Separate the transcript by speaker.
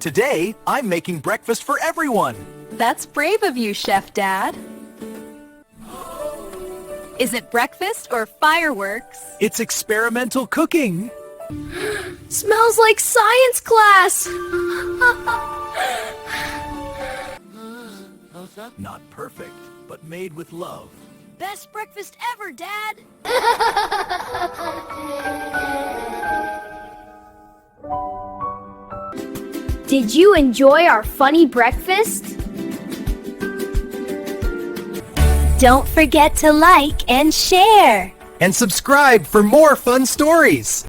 Speaker 1: Today, I'm making breakfast for everyone.
Speaker 2: That's brave of you, Chef Dad. Is it breakfast or fireworks?
Speaker 1: It's experimental cooking.
Speaker 2: Smells like science class!
Speaker 1: Not perfect, but made with love.
Speaker 2: Best breakfast ever, Dad!
Speaker 3: Did you enjoy our funny breakfast?
Speaker 2: Don't forget to like and share!
Speaker 1: And subscribe for more fun stories.